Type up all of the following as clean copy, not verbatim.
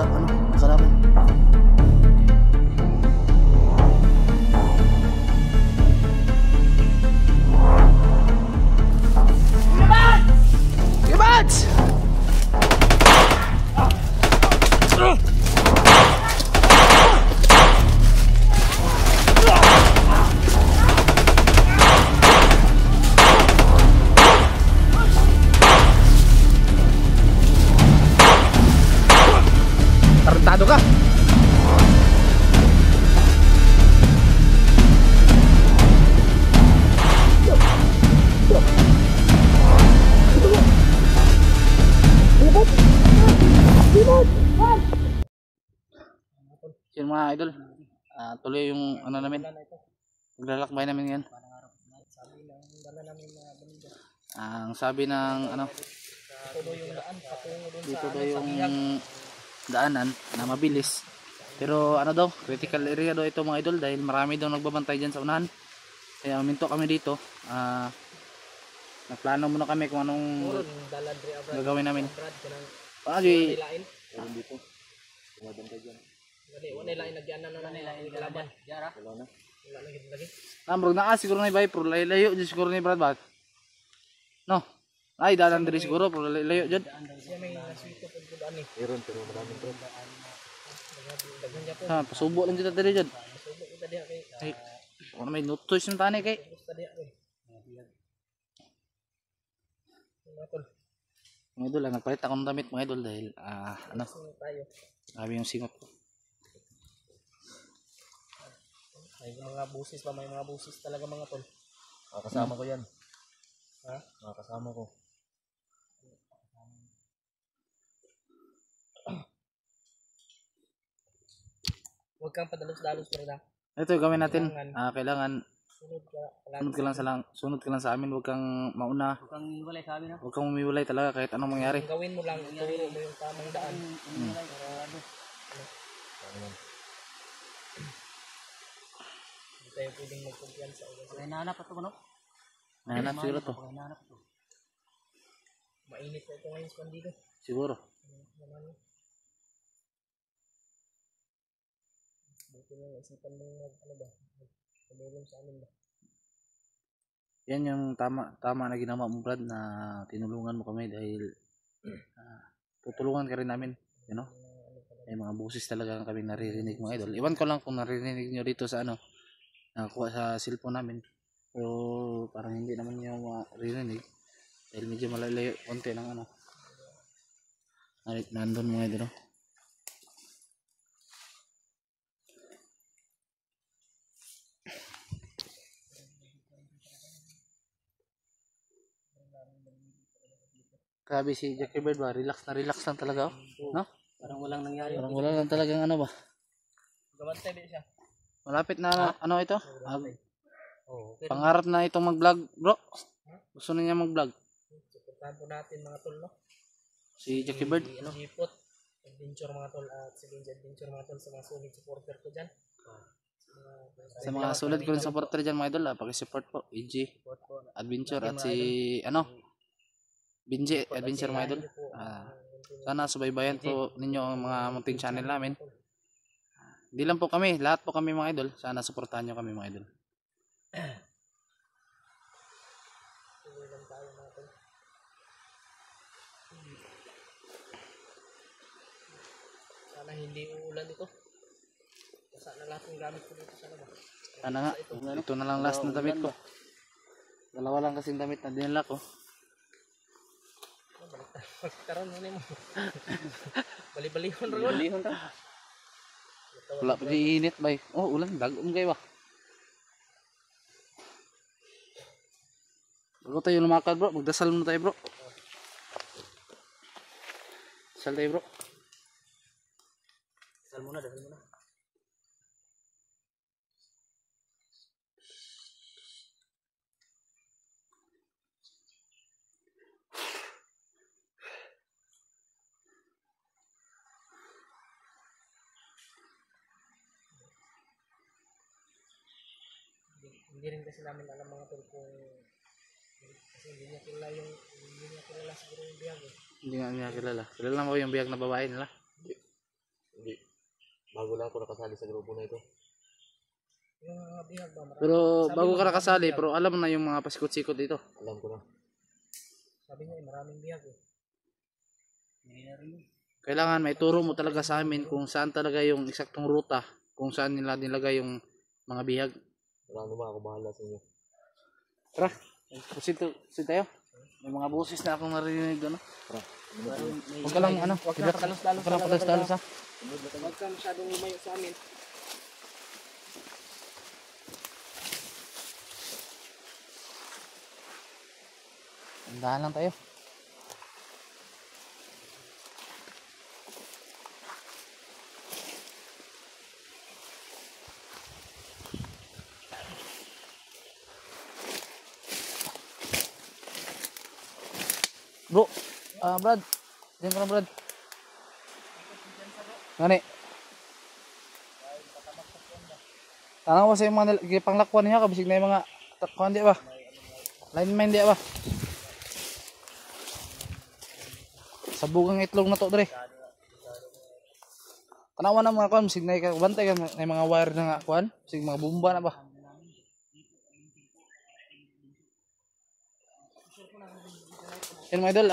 sa ano, kasalaman. Gibats! Tarantado ka! Yun mga idol, tuloy yung ano namin, paglalakbay namin yan. Ang sabi ng ano, dito daw yung daanan na mabilis, pero ano daw, critical area daw ito mga idol, dahil marami daw nagbabantay dyan sa unahan. Kaya uminto kami dito. Nagplano muna kami kung anong gagawin namin. Pagi dito bumabantay dyan. Wala lain nagyan na lain kalaban. Jara. Wala lagi. Amrog na siguro na ibay pro layo jud siguro ni Brad Bat. No. Ay dalan diri siguro pro layo jud. Siya may naswito pud gud ani. Meron pero maraming pro. Ha, pasubo lang dito diri jud. Pasubo kita diha kay. Ay, ono may nutos yung tani kay. Gusto diha kay. Mga idol, nagpalit ako ng damit mga idol dahil ano, sabi yung singot ko. May mga busis pa, may mga busis talaga mga tol. Kasama ko yan. Ha? Kasama ko. Huwag kang padalos-dalos pero na. Ito gawin natin. Kailangan sunod ka lang sa amin, huwag kang mauna. Huwag kang umiwalay sa amin ha. Huwag kang umiwalay talaga kahit anong mangyari. Gawin mo lang, ituro mo yung tamang daan. Hindi tayo pwedeng magkumpiyansa. Nahanap ito ano? Nahanap siguro to. Mainit na ito ngayon sa pandido. Siguro. Buti na isipan mo ano ba? Tumulong sa amin ba? Yan yung tama na ginawa mo Brad, na tinulungan mo kami dahil tutulungan ka rin namin, you know? May mga busis talaga kami naririnig mga idol. Iwan ko lang kung naririnig nyo dito sa ano, nakakuha sa cellphone namin, pero parang hindi naman nyo maririnig dahil medyo malalayo konti ng ano, nandun mga idol. Grabe si Jackie Bird ba, relax lang talaga no? Parang walang nangyari. Parang wala lang talagang ano ba. Gabantay din siya. Malapit na ano ito? Okay. Pangarap na itong mag-vlog, bro. Gusto na niya mag-vlog. Suportahan po natin mga tol, no? Si Jackie Bird. Jipot, Adventure mga tol, at si Benji Adventure mga tol, sa mga solid supporter ko dyan. Sa mga sulit ko rin supporter dyan mga idol, paki-support po. EG Adventure at si ano, Benji Adventure mga idol. Sana subaybayan po ninyo ang mga munting channel namin. Hindi lang po kami, lahat po kami mga idol. Sana suportahan nyo kami mga idol. Sana hindi uulan ito. Basa na lahat ng gamit ko dito sa labas. Sana nga, ito na lang last na damit ko. Dalawa lang kasing damit na dinala ko. Karon mo mo. Bali-balihon ron. Wala pa di init bay. Oh, ulan dagom kay ba. Bago tayo lumakad bro, magdasal muna tayo bro. Dasal tayo bro. Dasal muna. Hindi rin kasi namin alam mga tol kung kasi hindi niya kilala siguro yung biyag eh. Hindi nga niya kilala. Kilala mo yung biyag na babae nila? Bago lang ako nakasali sa grupo na ito. Yung mga bihag ba? Pero Sabi bago mo, ka nakasali, maraming pero alam mo na yung mga pasikot-sikot dito. Alam ko na. Sabi niya, maraming bihag eh. Kailangan may turo mo talaga sa amin kung saan talaga yung eksaktong ruta, kung saan nila nilagay yung mga bihag. Wala naman ako bahala sa inyo. Tara, proceed tayo. May mga boses na akong narinig ano. Tara. Huwag ka lang ano, Huwag ka padalos-dalos lang padalos-dalos ha. Huwag ka masyadong lumayo sa amin. Andahan lang tayo. Bro, Brad. Diyan ka na, Brad. Ngani? Tanong ko sa yung mga panglakwan niya, kabisig na yung mga takwan di ba? Lineman di ba? Sabugang itlog na to, dre. Tanawan na mga kwan, bisig na bantay ka na mga wire na nga kwan, bisig mga bomba na ba? Yan mga idol,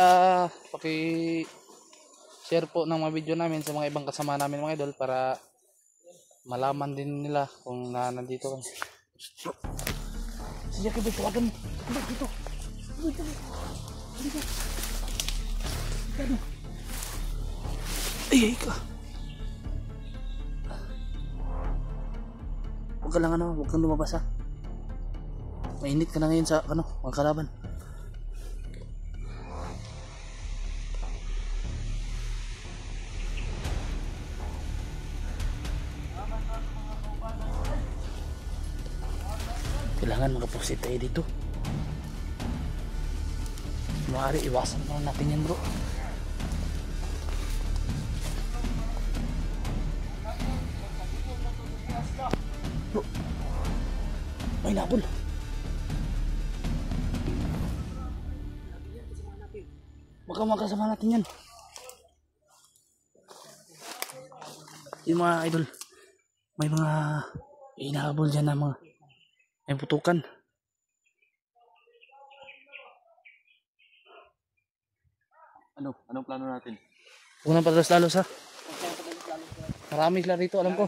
paki-share po ng mga video namin sa mga ibang kasama namin mga idol para malaman din nila kung nandito kami. Si Jackie Boy, tawagan mo. Dito. Dito. Ay, ka. Huwag ka lang ano, huwag kang lumabas ha. Mainit ka na ngayon sa ano, mga kalaban. Kailangan makaproceed tayo dito. Maaari iwasan na natin yan bro. Bro, may nabol. Baka makasama natin yan. Yung mga idol, may mga inahabol dyan na mga may putukan. Anong plano natin? Huwag nang padalos-dalos ha. Marami sila rito, alam ko.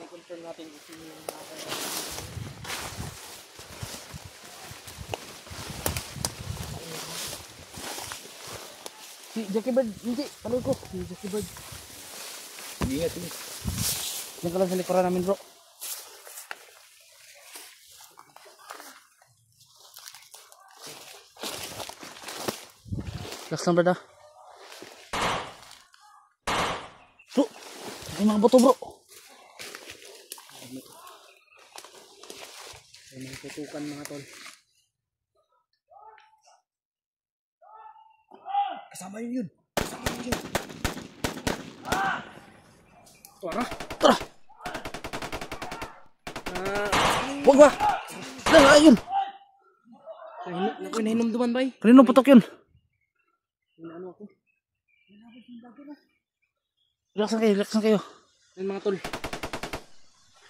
Si Jackie Bird, hindi, paloy ko. Si Jackie Bird. Ingat ini. Diyan ka lang sa likuran namin bro. Relax lang brad ha. Bro, may mga boto bro. May mga tutukan mga tol. Kasama yun. Tara. Tara. Huwag ba? Lang, ayun. Nahinumduman ba eh? Kanino putok yun? Ano ako? Relax lang kayo. Yan mga tol.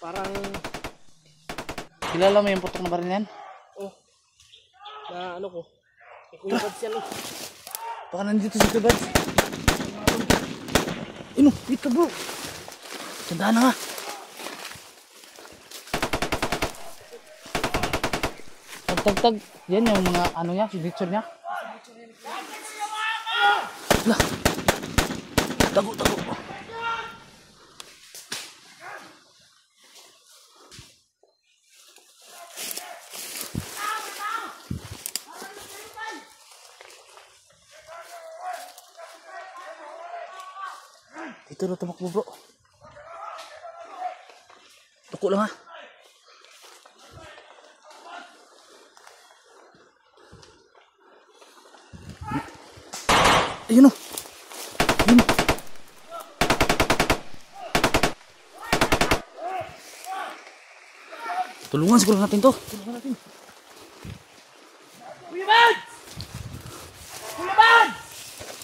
Parang, Kilala mo yung putok na baril na yan? oh, na ano ko. Ikuya Bads yan eh. Baka nandito si Tibad. Ino, dito bro. Tandaan na nga. Tag. Yan yung mga ano niya, signature niya. Lah. Tago. Dito na tumakbo bro. Tuko lang ha. Ayun o. Ayun. Tulungan siguro natin to.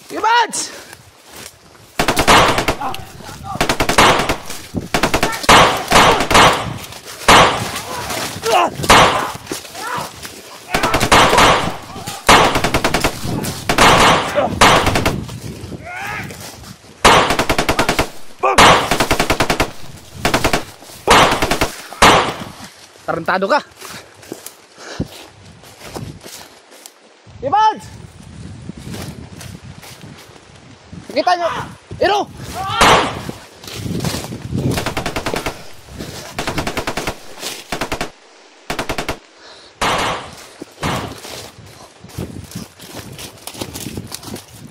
Kuya Bads! Tarantado ka. Ibad! Nakita nyo! Iro!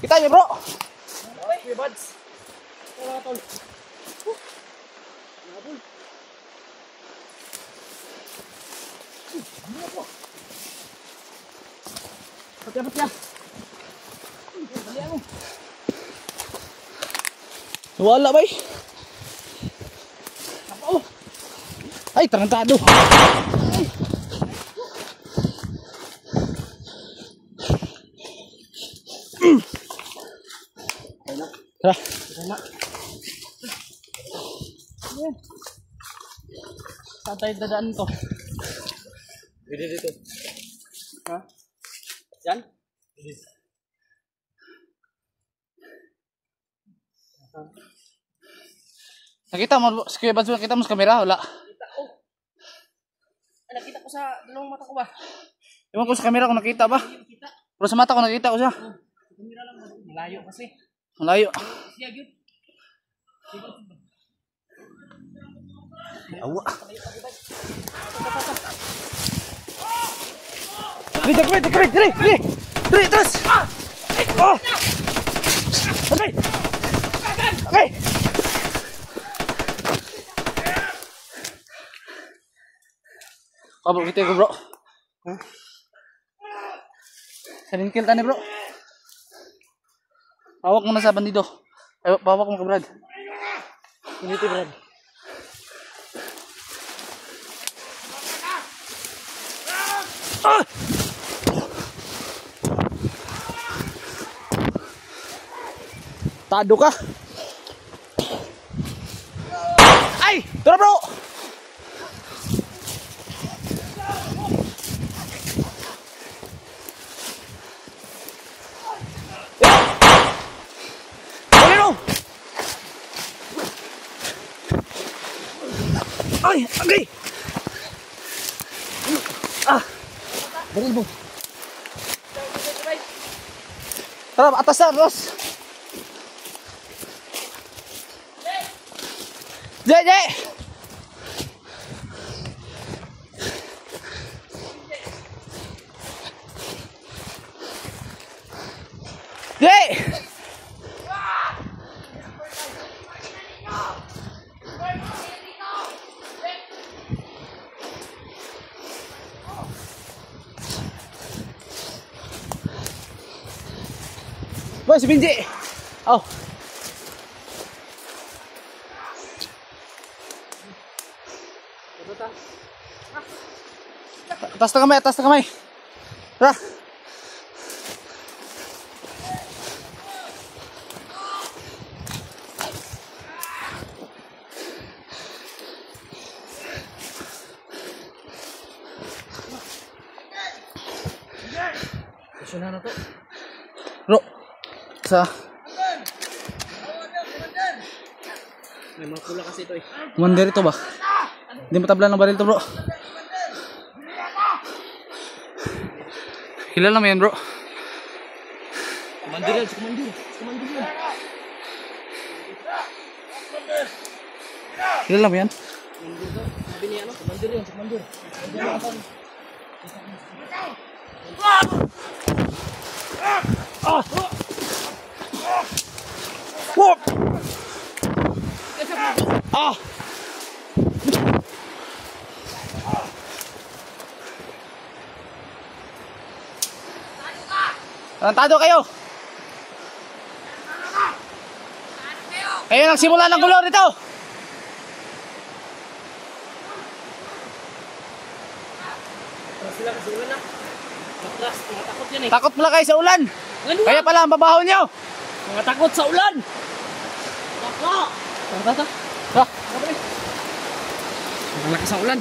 Kita nyo bro! Okay, buds. Wala tol. Patya. Wala ba eh? Ay, tarantado! Tara! Saan tayo dadaan to? Pwede dito. Ha? Yan? Nakita mo, Kuya Bads, nakita mo sa kamera? Wala. Kita ko. Ay, nakita ko sa dalawang mata ko ba? Ewan ko sa kamera kung nakita ba? Kita. Pero sa mata ko nakita ko siya. Kamera lang ba? Malayo kasi. Malayo. Siya yun. Awa. Diri, terus. Oh. Okay. Okay. Bro, kita bro. Salingkil tani bro. Pawak mo na sa bandido. Ay, pawak mo ka Brad. Piniti Brad. Tado ka. Ay, tara bro. Ay, okay. Baril mo. Tara, atas na, Ross. Jay! Boy, si Benji. Oh. Atas na kamay, atas na kamay. Tara. Kusyon na to. Bro. Sa May mga pula kasi ito eh. Commander ito ba? Hindi matabla ng baril to bro. Kilala mo yan bro? Kumandir yan, kumandir. Kumandir yan. Kilala mo yan? Sabi niya ano, kumandir yan, kumandir. Whoop! Ah! Tarantado kayo! Kayo nagsimula ng gulo dito! Sila kasi ulan na. Matras, mga takot yan eh. Takot pala kayo sa ulan! Ano Kaya pala ang babaho nyo! mga takot sa ulan! Takot! Tata. Ah, Malaki sa ulan.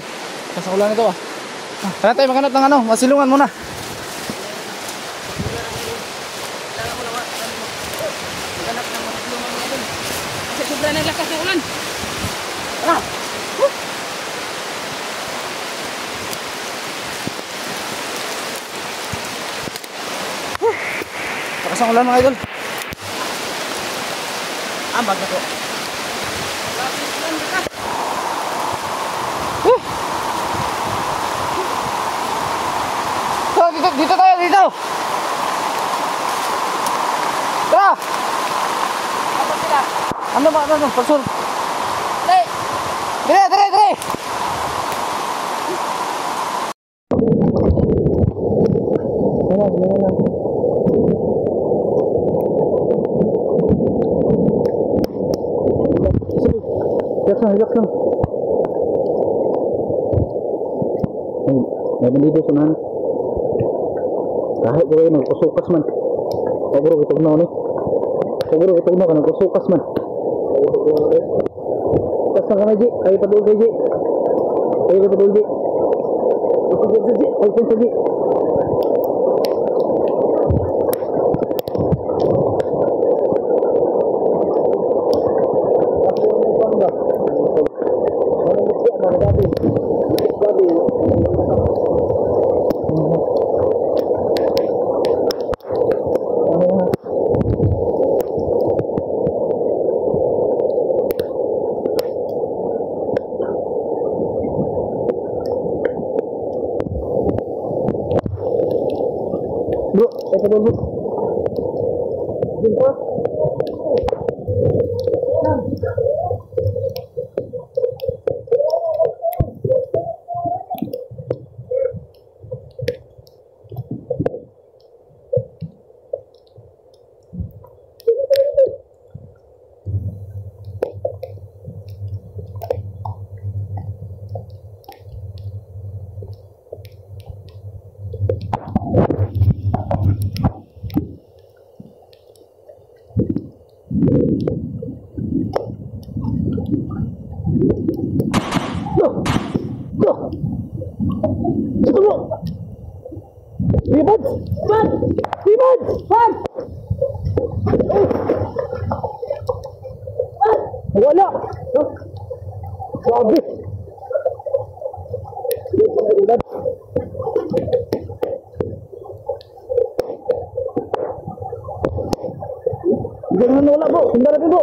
sa ulan ito ah. Tara tayo maghanap ng ano, masilungan muna. Ganap ng mga tulungan mga dun. Kasi sobra na lakas ng ulan. ng ulan mga idol. Ambag na po. So, dito tayo, dito. Tara. Apa sila? Ano ba, ano, pasul. Dai! Dire. Relax lang. May bandido sunahan. Kahit ko kayo nagkusukas man. Siguro kitugnaw ni. Siguro kitugnaw ka nagkusukas man. Kasang ka na, Ji. Kayo padul kay Ji. Kayo padul, Ji. Ay, pinsa, Ji. Bro, saya padul, bro. Jumpa. Ito bro. Ribad. Wala. Sabi. Jangan wala bro. Sundara bro.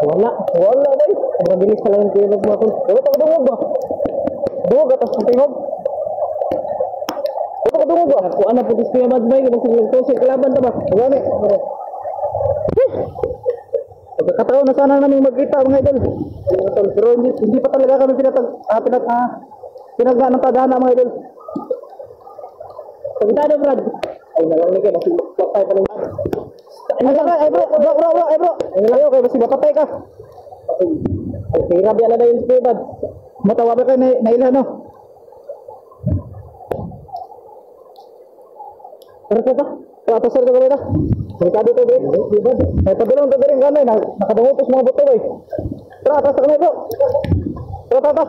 Wala guys. Mabilis ka lang yung tinog mo ako. Ito ka dungog ba? Dungog atas ng tinog? Ito ka dungog ba? Kung ano putis kuya Madsbay, kasi nagtosik kalaban ta ba? Gani. Pagkakataon na sana namin magkita mga idol. Pero hindi pa talaga kami pinagdaan ng tadhana mga idol. Pagkita na Brad. Ay nalang kayo, masih patay pa lang. Ay bro. Ay kayo, masih patay ka. Ay, hirap yan na yun si Kuya Bad. Matawa ba kayo na ilan, no? Tara. Atas sir ka ba ito? Delikado ito, bro. Ay, padulong ito rin gano'n. Nakadungutos mga buto, boy. Tara, atas ka na, bro. Tara. Tara.